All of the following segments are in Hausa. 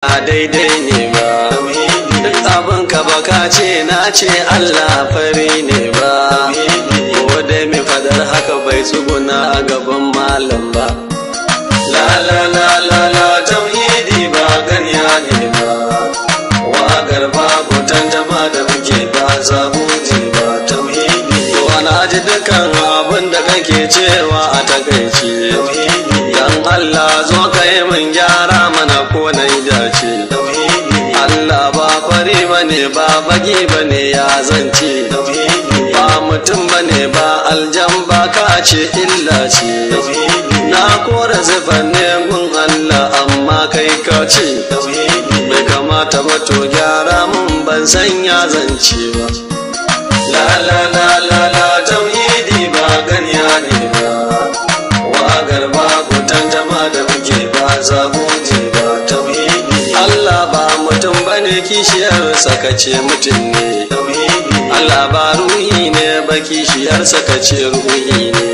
daidai ne ba, duk abin ka baka ce na ce Allah fari ne ba, ko dai mai fadar haka bai tsuguna a gaban malam ba. La la la la la tauhidi ba ƙarya ne ba, waƙar babu tantama da muke ba zabuji ba tauhidi. Wana ji dukkan abin da kake cewa a takaice, dan Allah zo ka yi min gyara mana ko na yi dace. Allah ba fari bane ba baki bane ya zance, ba mutum bane ba aljan ba ka ce illa ce. Na kora zufan ne mun Allah amma kai ka ce, bai kamata ba to gyara mun ban san ya zance ba. La la la la la tauhidi ba ƙarya ne ba, waƙar babu tantama da muke ba zabuji ba tauhidi. Allah ba mutum bane kishiyar sakace mutum ne, Allah ba ruhi ne ba kishiyar sakace ruhi ne,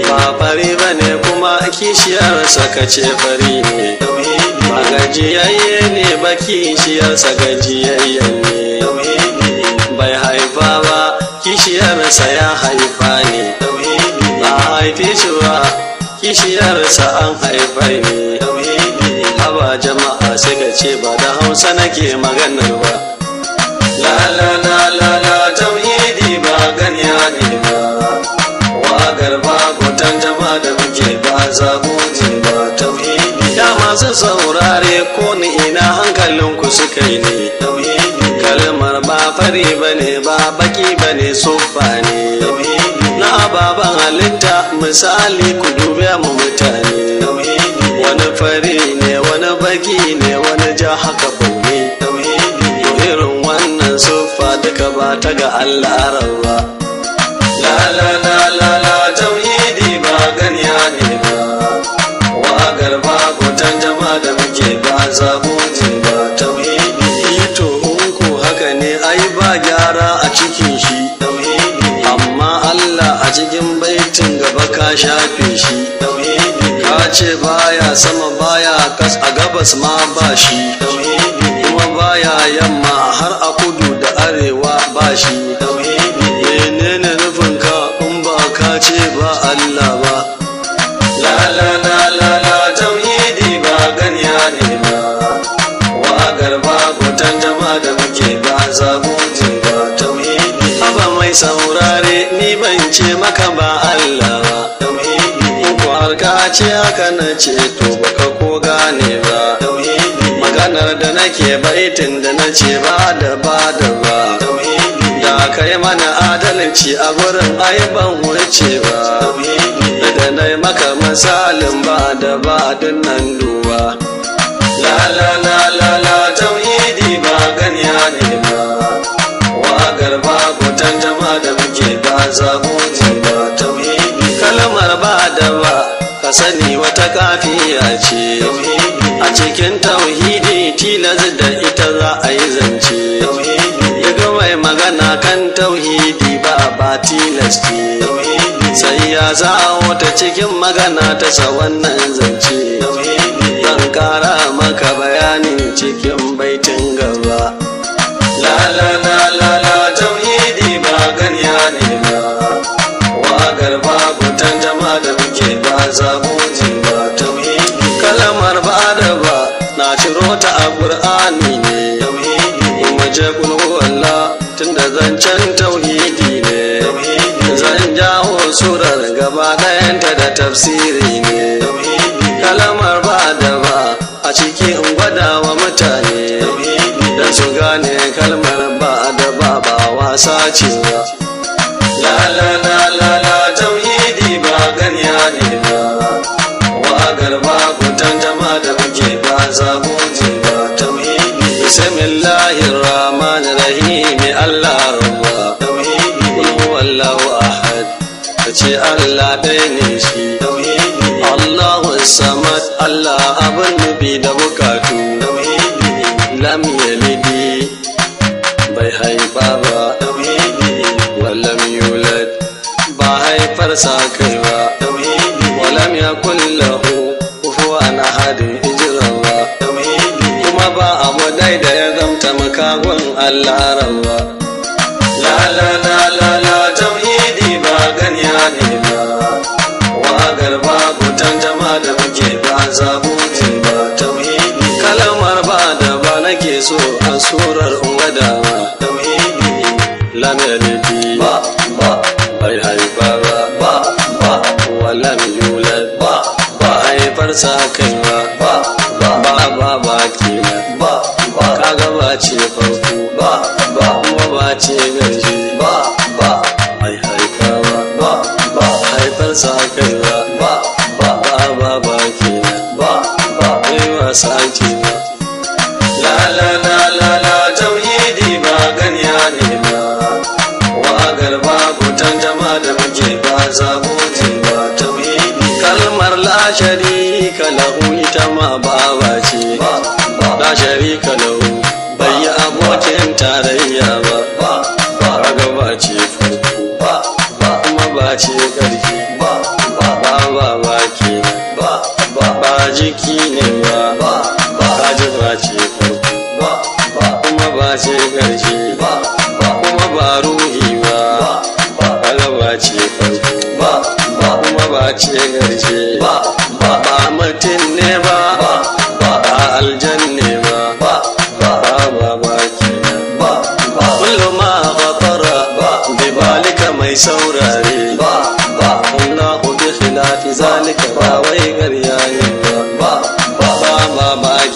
ba fari bane kuma kishiyar sakace fari ne, ba gajiyayye ne ba kishiyar sagajiyayye ne, bai haifa ba kishiyarsa ya haifa ne, ba haife shi ba kishiyarsa an haifa ne. Haba jama'a sai ka ce ba da Hausa nake maganar ba. La la la la la tauhidi ba ƙarya ne ba, waƙar babu tantama da muke ba zabuji ba tauhidi. Ya masu saurare ko ni ina hankalinku suka yi ne, kalmar ba fari bane ba baki bane suffa ne, na ababen halitta misali ku dube mu mutane, wani fari ne wani baki ne wani ja haka baune, irin wannan suffa duka ba ta ga Allah rawa. La la la la la tauhidi ba ƙarya ne ba, waƙar babu tantama da muke ba zabuji ba tauhidi. To hunku haka ne ai ba gyara a cikin shi, amma Allah a cikin baitin gaba ka shafe shi, ka ce baya sama baya kas a gabas ma ba shi, kuma baya yamma har a kudu da arewa ba shi. Menene nufin ka in ba ka ce ba Allah ba? La la la la la tauhidi ba ƙarya ne ba, waƙar babu tantama da muke ba zabuji ba tauhidi. Haba mai saurare ni ban ce maka ba Allah ba, kwar ka ce haka na ce to baka ko gane ba, maganar da nake baitin da na ce ba da ba, da kai mana adalci a gurin aiban wuce ba, da na maka misalin ba da ba nan duba. La la la la la tauhidi ba ƙarya ne ba, waƙar babu tantama da muke ba zabuji ba tauhidi. Kalmar ba da ba ka sani wata kafiya ce, a cikin tauhidi tilas da ita za a yi zance, yaga mai magana kan tauhidi ba tilas ce, sai ya zawo ta cikin magana ta sa wannan zance. Zan kara maka bayanin cikin baitin gaba. La la la la la tauhidi ba ƙarya ne ba, waƙar babu tantama da muke ba zabuji ba tauhidi. Kalmar ba da ba na ciro ta a Qur'ani ne, kuma je kul huwallah tunda zancen tauhidi ne, zan jawo surar gaba ɗayanta da tafsiri ne. Kalmar ba da ba a ciki in gwada wa mutane, don su gane kalmar ba da ba wasa ce ba. La la la la la tauhidi ba ƙarya ne ba, waƙar babu tantama da muke ba zabuji ba tauhidi. Bismillahir rahmanir rahim, Allah rabba kul huwallahu ahad, kace Allah ɗaya ne shi, Allahu samad Allah abin nufi da bukatu, lam yalidi bai haifa ba, walam yulad ba haifarsa kai ba, walam yakul lahu kufuwan ahad hijran ba. kuma ba abu dai da ya zamta makagon Allah rabba. La la la la la tauhidi ba ganiya ne ba, waƙar babu tantama da muke ba zabuti ba tauhidi. Kalmar ba da ba nake so a surar ungadawa tauhidi. Lam yalidi ba bai haifa ba walam yulad ba haifar sa kai ba kenan kaga ba ce farko kuma ba ce gaji bai haifa ba haifar sa kai ba kenan bai wasa ce ba. La la la la la tauhidi ba ganiya ne ba, waƙar babu tantama da muke ba zabuti ba tauhidi. Kalmar la sharika lahu ita ma bawa ce, la sharika lahu bai yi abokin tarayya ba, kaga ba ce farko kuma ba ce ƙarfi ba kenan ba jiki ne ba kaji ba ce farko kuma ba ce ƙarshe kuma ba ruhi ba kaga ba ce farko kuma ba ce ƙarshe ba mutum ne ba aljanne ba kenan kullum ma khatara bi balika mai saurare Allahu bi khilafi zalika ba wai garya ne ba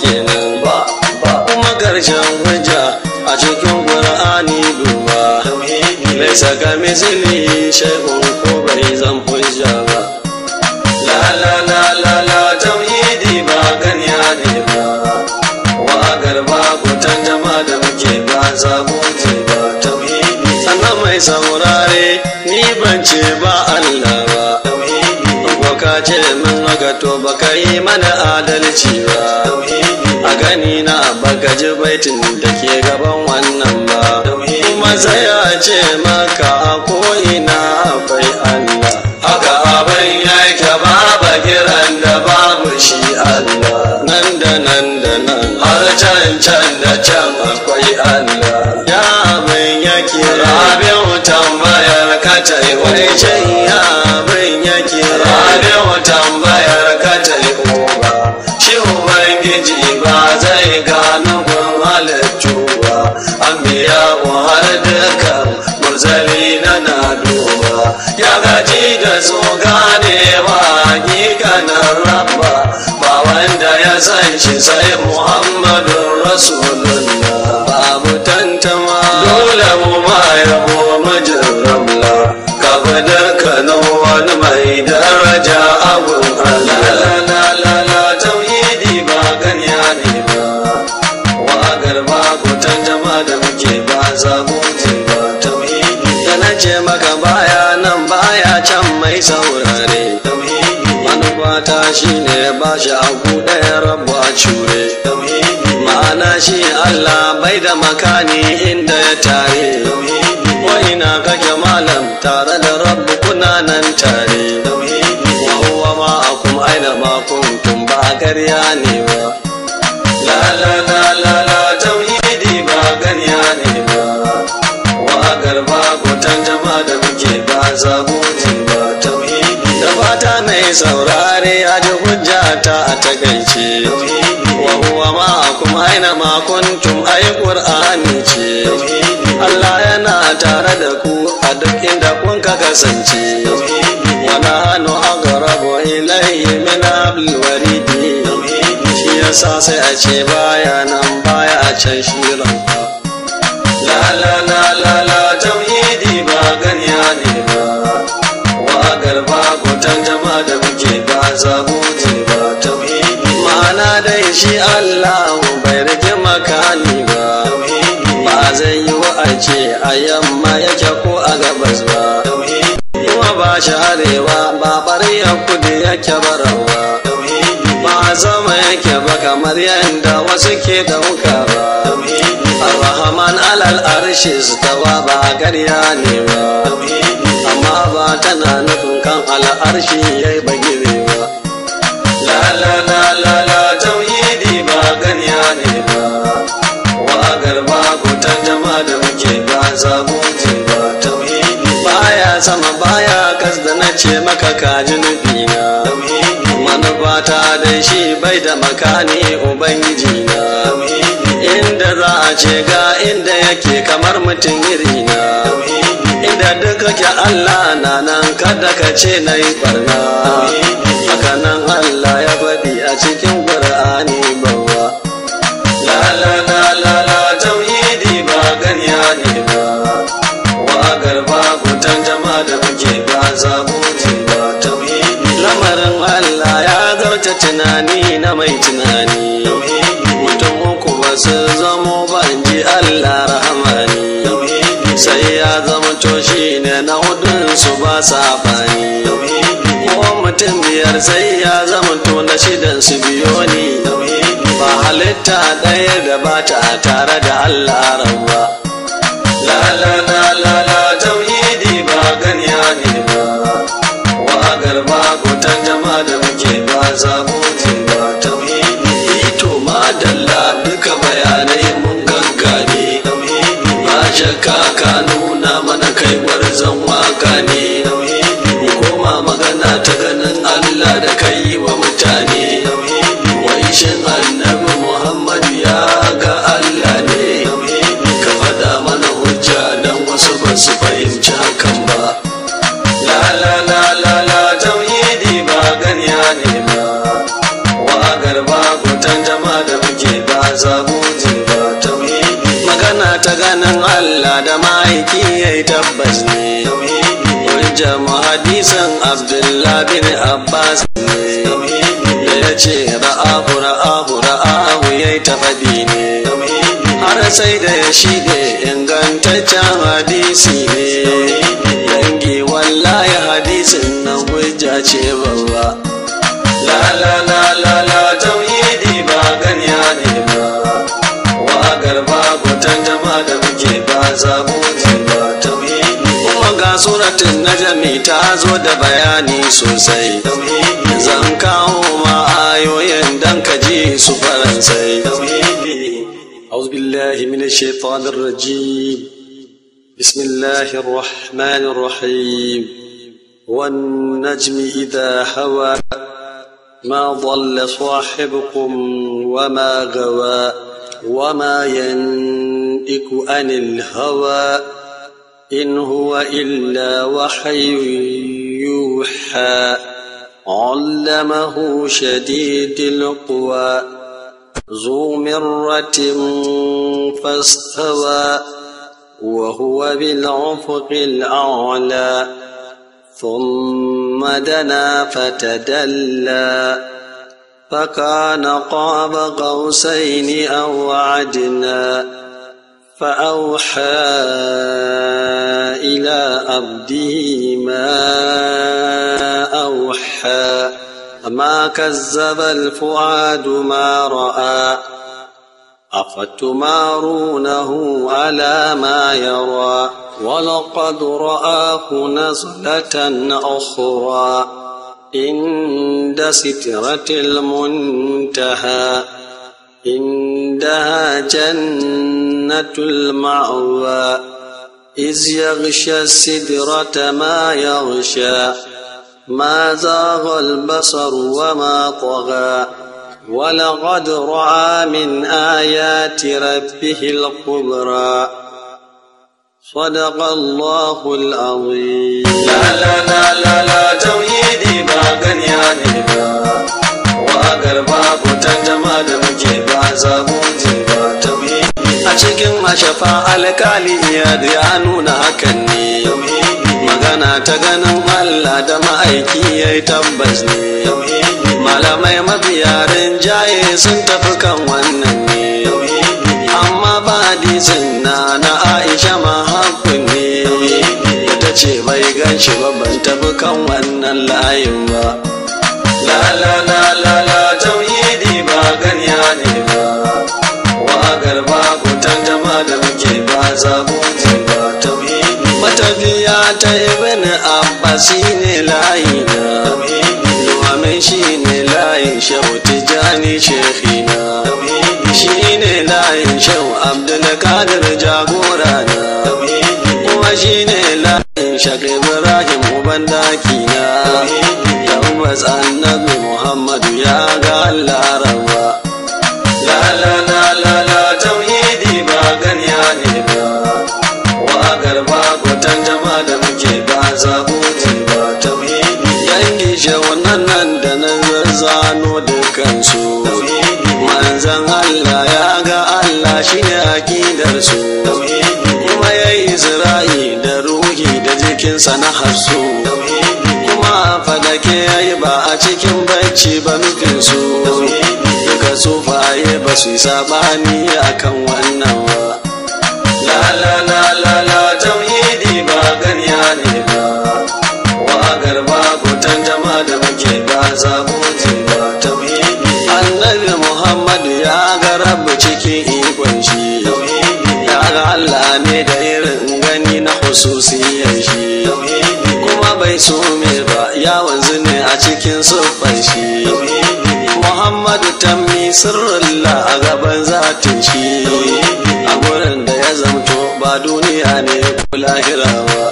kenan kuma karshen hujja a cikin Qur'ani duba laisa ka misli shay'un ko bai zan hujja ba. La la la la la tauhidi ba ganiya ne ba, waƙar babu tantama da muke ba zabuti ba tauhidi. Sannan mai saurare ni ban ce ba Allah ba tauhidi, ko ka ce min haka to baka yi mana adalci ba tauhidi. A gani na baka ji baitin da ke gaban wannan ba kuma sai ya ce maka a ko'ina akwai Allah. Haka abin yake babu kiran da babu shi Allah, nan da nan har can da can akwai Allah. Ya abin yake rabin tambayar ka tai wai can ya abin yake rabin tambayar ka tai uba shi ubangiji ba zai gano gun halittu ba. An biya har dukan murzali na duba ya gaji da su ganewa hakikanin rabba ba wanda ya san shi sai Muhammadun Rasulullah. Babu tantama dole mu ma yabo mijin ramla ka fadar kano wani mai daraja abun Allah. La tauhidi ba ganiya ne ba, waƙar babu tantama da muke ba zabuti ba tauhidi. Da na ce maka baya nan baya can mai saurare tauhidi, manufata shine ba shi abu ɗaya rabu a cure tauhidi. Ma'ana shi Allah bai da makani inda ya tare tauhidi, ko ina kake malam tare da rabu kuna nan tare tauhidi. Wa huwa ma'akum aina ma kuntum ba ƙarya ne ba. La la la la la tauhidi ba ƙarya ne ba, waƙar babu tantama da muke ba zabuti ba tauhidi. Da fata mai saurare ya ji hujja ta a takaice wa huwa ma'akum aina ma kuntum ai Qur'ani ce. Allah yana tare da ku a duk inda kun ka kasance. Wa nahnu aqrabu ilayhi min hablil waridi, shi yasa sai a ce baya nan baya a can shirin. La la la la la tauhidi ba ganiya ne ba, waƙar babu tantama da muke ba zabuti ba tauhidi. Ma'ana dai shi Allah bai rike makani ba, ba zai yi wa a ce a yamma yake ko a gabas ba, kuma ba shi arewa ba ɓarya kudu yake barawa, ba zama yake ba kamar yadda wasu ke ɗauka ba. Ar-Rahman alal arshi stawa ba ƙarya ne ba, amma ba tana nufin kan al'arshi yayi bagire ba. La la la la la tauhidi ba ganiya ne ba, ce maka kaji nufina manufata dai shi bai da makani ubangiji na inda za a ce ga inda yake kamar mutum irina inda duka ke Allah na nan kada ka ce na yi barna haka nan Allah ya faɗi a cikin Qur'ani bawa la la la la la tauhidi ba ganiya ne ba wa garba kutan jama'a da muke ba zabuti ba tauhidi lamarin Allah ya zarta tunani na mai tunani mutum uku ba su zamo ban ji Allah rahamani sai ya zama to shi ne na hudun su ba sabani ko mutum biyar sai ya zama to na shidan su biyo ni ba halitta ɗaya da ba ta tare da Allah rawa la la la la la tauhidi ba ganiya ne ba wa garba kutan jama'a da muke ba zabuti ba tauhidi to madalla duka bayanai mun gaggane ba shakka ka nuna mana kai warzan waka ne koma magana ta ganin Allah da kai wa mutane wai shin annabi Muhammad ya ga Allah ne ka faɗa mana hujja dan wasu ba su fahimci hakan ba la la la la la tauhidi ba ganiya ne ba wa garba kutan jama'a da muke ba zabuti ba tauhidi magana ta ganin Allah da ma'aiki yayi tabbas ne hujjan hadisan Abdullah bin Abbas ne da ya ce ra'ahu yayi tafadi ne har sai da ya shige ingantaccen hadisi ne dangi wallahi hadisin nan hujja ce babba la la la la la tauhidi ba ganiya ne ba wa garba kutan jama'a da muke ba zabuti ba tauhidi kuma ga suratul najmi ta zo da bayani sosai zan kawo ma ayoyin dan ka ji su faransai أعوذ بالله من الشيطان الرجيم بسم الله الرحمن الرحيم والنجم إذا هوى ما ضل صاحبكم وما غوى وما ينطق عن الهوى إن هو إلا وحي يوحى علمه شديد القوى ذو مرة فاستوى وهو بالأفق الأعلى ثم دنا فتدلى فكان قاب قوسين أو أدنى فأوحى إلى عبده ما أوحى ما كذب الفؤاد ما رأى أفتمارونه على ما يرى ولقد رآه نزلة أخرى عند سدرة المنتهى عندها جنة المأوى إذ يغشى السدرة ما يغشى ما زاغ البصر وما طغى ولقد رأى من آيات ربه الكبرى صدق الله العظيم لا لا لا لا لا توحيدي با غنيا نبا وأقربا كتنجما دمجي با زابوتي با توحيدي أشكين ما شفا الكالي يا نونا هكني magana ta ganin Allah da ma'aiki ya yi tabbas ne malamai mabiyarin jaye sun tafi kan wannan ne amma ba hadisin na Aisha ma haƙun ne ta ce bai gan shi ba ban tafi kan wannan layin ba la la la la la tauhidi ba ganiya ne ba wa garba kutan jama'a da muke ba zabuti ba tauhidi matafiya ta ibn Abbas ne layi na domin shi ne layin Shehu Tijani Sheikhina shi ne layin Shehu Abdul Qadir jagora na kuma shi ne layin Shak Ibrahim uban dakina tabbas annabi Muhammadu ya ga Allah rawa. La la la la la tauhidi ba ganiya ne ba, wa garba gutan jama'a da muke ba zabuti ba tauhidi. Dangi shawunan nan da nan zano dukansu, manzan Allah ya ga Allah shine akidar su, kuma yayi Isra'i da ruhi da jikinsa na hasu, kuma fadake yayi ba a cikin bacci ba nufin su, duka sufaye ba su yi sabani akan wannan ba. La la la la la tauhidi ba ganiya ne ba, wa garba gutan jama'a da muke ba zabuti ba tauhidi. Annabi Muhammadu ya ga Rabbu cikin ikon shi, ya ga Allah ne da irin gani na hususiyar shi, kuma bai sume ba ya wanzu ne a cikin siffar shi. Muhammadu tammi sirrullah a gaban zatin shi, a gurin da ya zamto ba duniya ne ko lahira ba.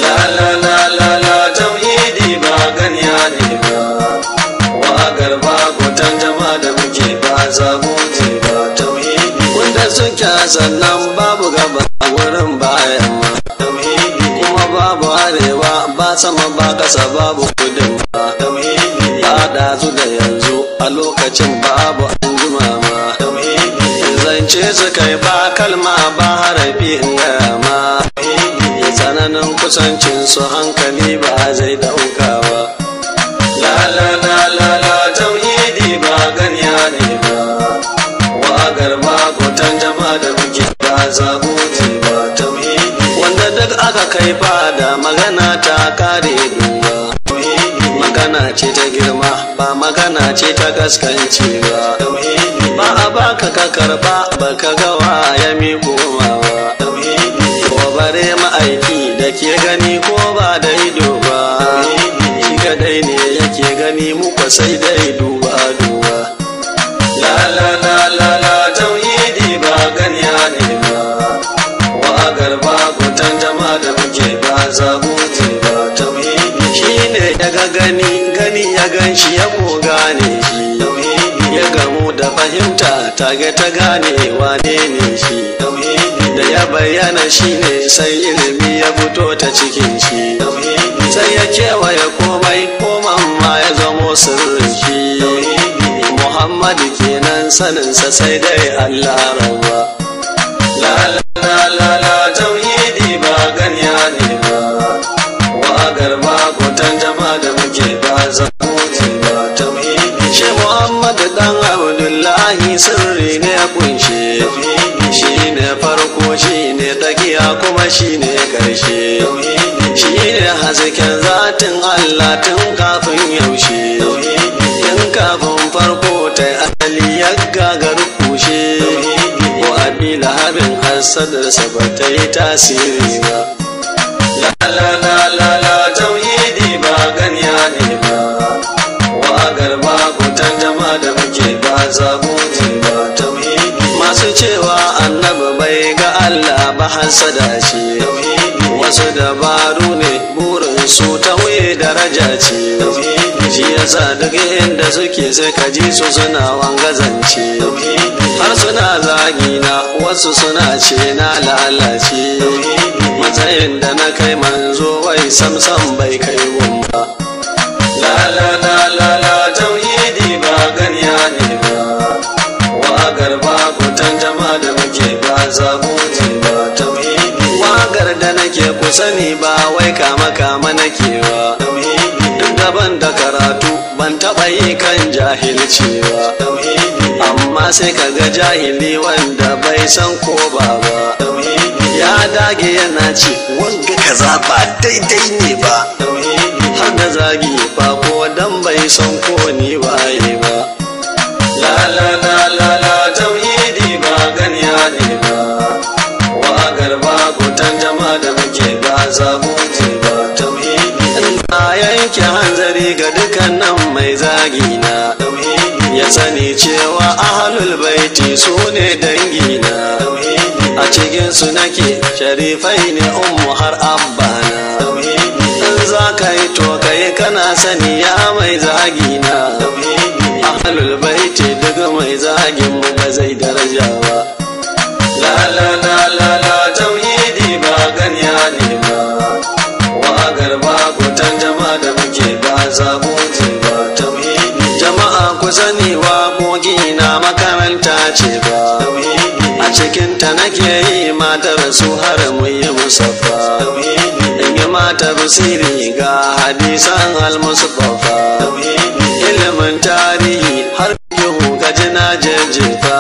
La la la la la tauhidi ba ganiya ne ba, wa garba gutan jama'a da muke ba zabuti ba tauhidi. Wanda suke sannan babu gaba a wurin bayan ma tauhidi, kuma babu arewa ba sama ba kasa babu kudin ba tauhidi. Ba da su da yanzu a lokacin babu an juma ma tauhidi. Zance su kai ba kalma ba harafi in gaya ma tauhidi. Tsananin kusancin su hankali ba zai dauka ba. La la la la la tauhidi ba ganiya ne ba, wa garba gutan jama'a da muke ba zabuti ba tauhidi. Wanda duk aka kai ba da magana ta kare duba, magana ce ta girma ba magana ce ta gaskanci ba. Ba a baka ka karba baka gawa ya miƙo mawa, ko bare ma'aiki da ke gani ko ba da ido ba, shi kadai ne yake gani muku sai dai duba duba. La la la la la tauhidi ba ganiya ne ba, wa garba gutan jama'a da muke ba zabuti ba tauhidi. Shi ne daga gani ya gan shi ya ko gane shi, ya gamu da fahimta tage ta gane wane ne shi, da ya bayyana shi ne sai ilimi ya fito ta cikin shi, sai ya kewaye komai koman ma ya zamo sirrin shi. Muhammadu kenan saninsa sai dai Allah rawa. La la la la tauhidi ba ganiya ne ba, wa garba gutan jama'a da muke ba zabuti ba tauhidi. Shi Muhammadu dan Abdullahi sirri ne ya kunshe, shi ne farko shi ne tsakiya kuma shi ne karshe, shi ne hasken zatin Allah tun kafin yaushe, tun kafin farko ta asali ya gagar kushe, ko abila habin hasadarsa ba ta yi tasiri ba. La la la la la tauhidi ba ganiya ne ba, wa garba gutan jama'a da muke ba zabuti ba tauhidi. Masu cewa annabi bai ga Allah ba hasada shi, wasu dabaru ne burin su tauye daraja ce, shi yasa duk inda suke sai ka ji su suna wangazance, har suna zagina wasu suna ce na lalace, matsayin da na kai manzo wai samsam bai kai gumba. La la la la la tauhidi ba ganiya ne ba, wa garba gutan jama'a da muke ba zabuti ba tauhidi. Wagar da nake kusani ba wai kama kama nake ba, duk daban da karatu ban taɓa yi kan jahilci ba, amma sai kaga jahili wanda bai san ko ba ya dage yana ce wanga kaza ba daidai ne ba, har da zagi ba ko dan bai san ko ni waye ba. La la la la la tauhidi ba ganiya ne ba, wa garba gutan jama'a da muke ba zabuti ba tauhidi. Na yanke hanzari ga dukkanin mai zagi na, ya sani cewa ahlul baiti su ne dangi na, a cikinsu nake sharifai ne ummu har abbana in za ka yi to kai kana sani ya mai zagina ahlul baiti duk mai zagin mu ba zai daraja ba la la la la la tauhidi ba ganya ne ba wa garba kutan jama'a da muke ba zabo ba tauhidi jama'a ku sani wa kogi na makaranta ce ba a cikin ta nake yi matar su har mu yi musaffa in yi matar sirri ga hadisan al-mustafa ilimin tarihi har yahu gaji na jejjefa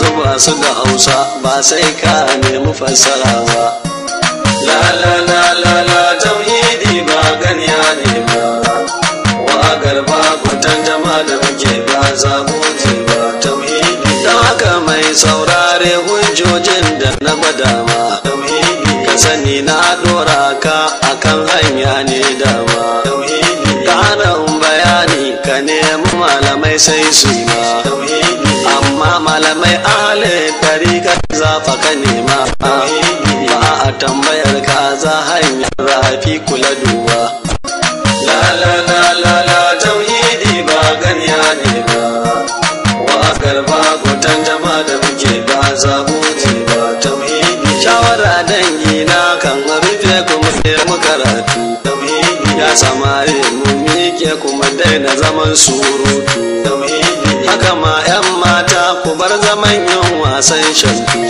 zuba su da hausa ba sai ka nemi fassara ba la la la la la tauhidi ba ganiya ne ba wa garba kutan jama'a da muke ba zabo ba tauhidi don haka mai saurare hujjojin da na gwada ma ka sani na dora ka akan hanya ne dama ƙarin bayani ka nemi malamai sai su yi ma amma malamai ahale tarika zafa ka nema ba a tambayar ka za hanyar rafi kula duwa la la la la la tauhidi ba ganiya ne ba wa garba kutan jama'a da muke ba zabo ba tauhidi shawara dangi na kan rufe kuma mu karatu ya samare mu mike kuma daina zaman surutu haka ma 'yan mata ku bar zaman yin wasan shantu